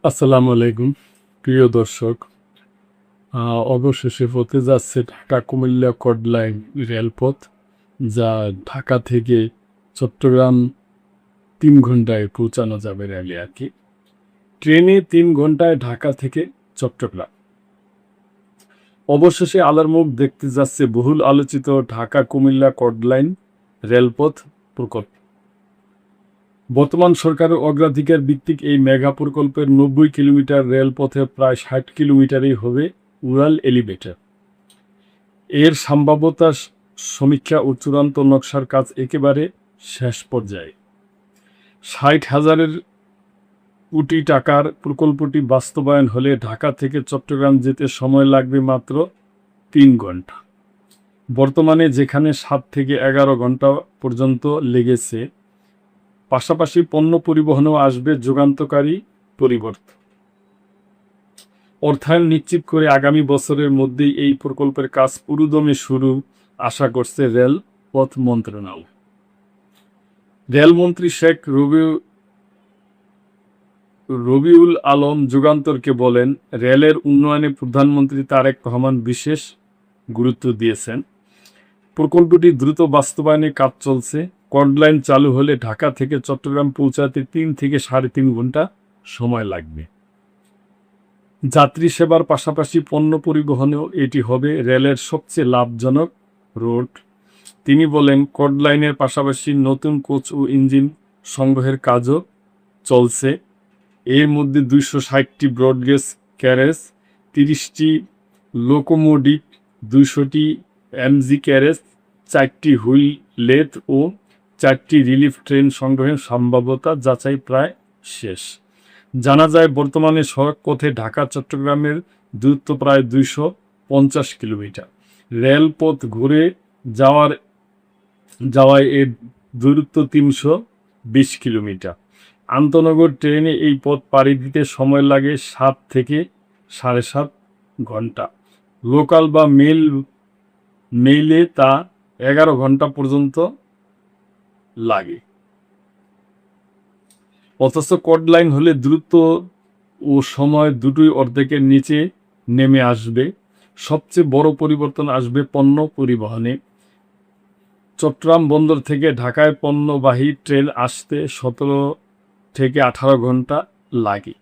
আসসালামু আলাইকুম প্রিয় দর্শক। অবশেষে হতে যাচ্ছে ঢাকা কুমিল্লা কড লাইন রেলপথ, যা ঢাকা থেকে চট্টগ্রাম 3 ঘন্টায় পৌঁছানো যাবে রেলে আর কি। ট্রেনে 3 ঘন্টায় ঢাকা থেকে চট্টগ্রাম। অবশেষে আলোর মুখ দেখতে যাচ্ছে বহুল আলোচিত ঢাকা কুমিল্লা কড লাইন রেলপথ প্রকল্প। বর্তমান সরকারের অগ্রাধিকার ভিত্তিক এই মেগা প্রকল্পের 90 কিলোমিটার রেলপথে প্রায় 60 কিলোমিটারই হবে উড়াল এলিভেটর। এর সম্ভাব্যতা সমীক্ষা ও চূড়ান্ত নকশার কাজ একেবারে শেষ পর্যায়ে। 60,000 কোটি টাকার প্রকল্পটি বাস্তবায়ন হলে ঢাকা থেকে চট্টগ্রাম যেতে সময় লাগবে মাত্র 3 ঘন্টা। বর্তমানে যেখানে 7 থেকে 11 ঘন্টা পর্যন্ত লেগেছে। পাশাপাশি পণ্য পরিবহনেও আসবে যুগান্তকারী পরিবর্তন। অর্থায়ন নিশ্চিত করে আগামী বছরের মধ্যেই এই প্রকল্পের কাজ পুরোদমে শুরু আশা করছে রেল পথ মন্ত্রণালয়। রেলমন্ত্রী শেখ রবিউল আলম যুগান্তরকে বলেন, রেলের উন্নয়নে প্রধানমন্ত্রী তারেক রহমান বিশেষ গুরুত্ব দিয়েছেন। প্রকল্পটি দ্রুত বাস্তবায়নে কাজ চলছে। কড লাইন চালু হলে ঢাকা থেকে চট্টগ্রাম পৌঁছাতে 3 থেকে 3.5 ঘন্টা সময় লাগবে। যাত্রী সেবার পাশাপাশি পণ্য পরিবহনেও এটি হবে রেলের সবচেয়ে লাভজনক রুট। তিনি বলেন, কড লাইনের পাশাপাশি নতুন কোচ ও ইঞ্জিন সংগ্রহের কাজও চলছে। এর মধ্যে 260টি ব্রডগেজ ক্যারেজ, 30টি লোকোমোটিভ, 200টি এমজি ক্যারেজ, 4টি হুইল লেথ ও 4টি রিলিফ ট্রেন সংগ্রহের সম্ভাব্যতা যাচাই প্রায় শেষ। জানা যায়, বর্তমানে সড়ক পথে ঢাকা চট্টগ্রামের দূরত্ব প্রায় 250 কিলোমিটার। রেলপথ ঘুরে যাওয়ায় এর দূরত্ব 320 কিলোমিটার। আন্তনগর ট্রেনে এই পথ পাড়ি দিতে সময় লাগে 7 থেকে 7.5 ঘন্টা। লোকাল বা মেইলে তা 11 ঘন্টা পর্যন্ত লাগে। অথচ কড লাইন হলে দ্রুত ও সময় দুটোই অর্ধেকের নিচে নেমে আসবে। সবচেয়ে বড় পরিবর্তন আসবে পণ্য পরিবহনে। চট্টগ্রাম বন্দর থেকে ঢাকায় পণ্যবাহী ট্রেন আসতে 17 থেকে 18 ঘন্টা লাগে।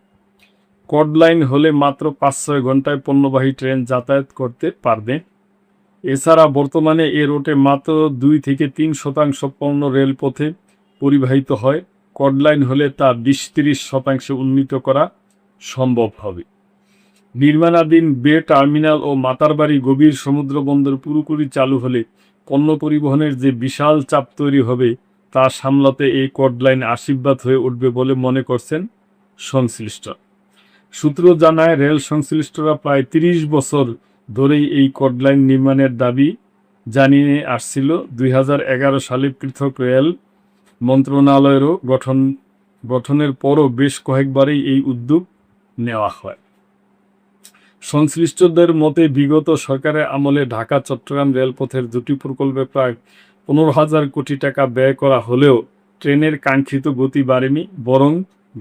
কড লাইন হলে মাত্র 5-6 ঘন্টায় পণ্যবাহী ট্রেন যাতায়াত করতে পারবে। এছাড়া বর্তমানে এ রুটে মাত্র 2 থেকে 3% পণ্য রেলপথে পরিবাহিত হয়। কড লাইন হলে তা 20-30% উন্নীত করা সম্ভব হবে। নির্মাণাধীন বে টার্মিনাল ও মাতারবাড়ি গভীর সমুদ্র বন্দর পুরোপুরি চালু হলে পণ্য পরিবহনের যে বিশাল চাপ তৈরি হবে তা সামলাতে এই কড লাইন আশীর্বাদ হয়ে উঠবে বলে মনে করছেন সংশ্লিষ্ট। সূত্র জানায়, রেল সংশ্লিষ্টরা প্রায় 30 বছর ধরেই এই কড লাইন নির্মাণের দাবি জানিয়ে আসছিল। 2011 সালে পৃথক রেল মন্ত্রণালয়েরও গঠনের পরও বেশ কয়েকবারই এই উদ্যোগ নেওয়া হয়। সংশ্লিষ্টদের মতে, বিগত সরকারের আমলে ঢাকা চট্টগ্রাম রেলপথের দুটি প্রকল্পে প্রায় 15,000 কোটি টাকা ব্যয় করা হলেও ট্রেনের কাঙ্ক্ষিত গতি বাড়েনি, বরং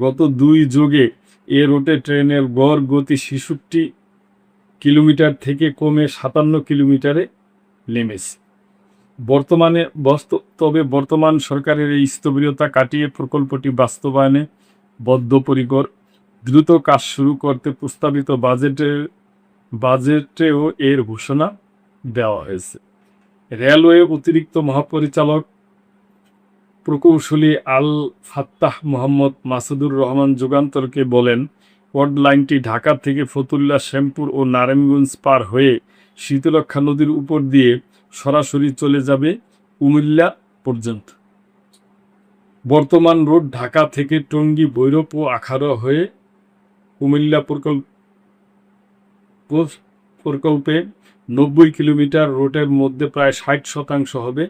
গত 2 যুগে এ রুটে ট্রেনের গড় গতি 66 কিলোমিটার থেকে কমে 57 কিলোমিটারে নেমেছে। বর্তমান সরকারের এই স্থবিরতা কাটিয়ে প্রকল্পটি বাস্তবায়নে বদ্ধপরিকর। দ্রুত কাজ শুরু করতে প্রস্তাবিত বাজেটেও এর ঘোষণা দেওয়া হয়েছে। রেলওয়ে অতিরিক্ত মহাপরিচালক প্রকৌশলী আল ফাত্তাহ মোহাম্মদ মাসুদুর রহমান যুগান্তরকে বলেন, কড লাইনটি ঢাকা থেকে ফতুল্লা, শ্যামপুর ও নারায়ণগঞ্জ পার হয়ে শীতলক্ষ্যা নদীর উপর দিয়ে সরাসরি চলে যাবে কুমিল্লা পর্যন্ত। বর্তমান রুট ঢাকা থেকে টঙ্গী, ভৈরব ও আখাউড়া হয়ে কুমিল্লা প্রকল্পে 90 কিলোমিটার রুটের মধ্যে প্রায় 60% হবে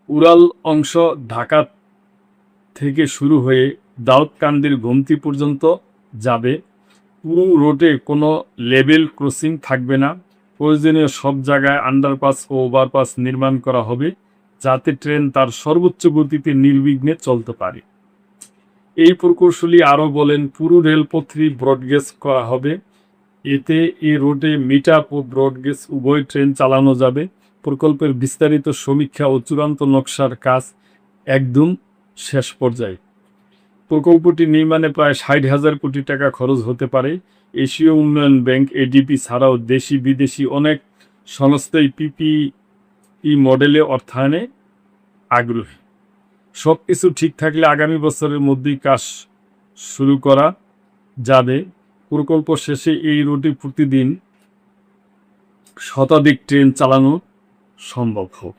উড়াল অংশ ঢাকা থেকে শুরু হয়ে দাউদকান্দির গোমতী পর্যন্ত যাবে। পুরো রুটে কোনো লেভেল ক্রসিং থাকবে না। প্রয়োজনীয় সব জায়গায় আন্ডারপাস ও ওভারপাস নির্মাণ করা হবে, যাতে ট্রেন তার সর্বোচ্চ গতিতে নির্বিঘ্নে চলতে পারে। এই প্রকৌশলী আরও বলেন, পুরো রেলপথটি ব্রডগেজ করা হবে। এতে এই রুটে মিটার ও ব্রডগেজ উভয় ট্রেন চালানো যাবে। প্রকল্পের বিস্তারিত সমীক্ষা ও চূড়ান্ত নকশার কাজ একদম শেষ পর্যায়ে। প্রকল্পটি নির্মাণে প্রায় 60,000 কোটি টাকা খরচ হতে পারে। এশীয় উন্নয়ন ব্যাংক এডিবি ছাড়াও দেশি বিদেশি অনেক সংস্থাই পিপিপি মডেলে অর্থায়নে আগ্রহী। সব কিছু ঠিক থাকলে আগামী বছরের মধ্যেই কাজ শুরু করা যাবে। প্রকল্প শেষে এই রুটে প্রতিদিন শতাধিক ট্রেন চালানো সম্ভব হোক।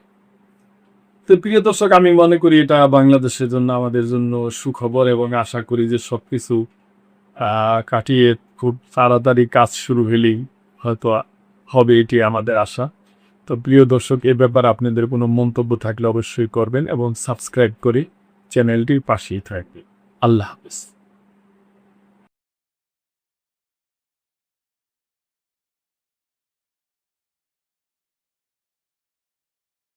তো প্রিয় দর্শক, আমি মনে করি এটা বাংলাদেশের জন্য, আমাদের জন্য সুখবর, এবং আশা করি যে সব কিছু কাটিয়ে খুব তাড়াতাড়ি কাজ শুরু হলেই হয়তো হবে, এটি আমাদের আশা। তো প্রিয় দর্শক, এ ব্যাপারে আপনাদের কোনো মন্তব্য থাকলে অবশ্যই করবেন এবং সাবস্ক্রাইব করে চ্যানেলটির পাশেই থাকবে। আল্লাহ হাফেজ।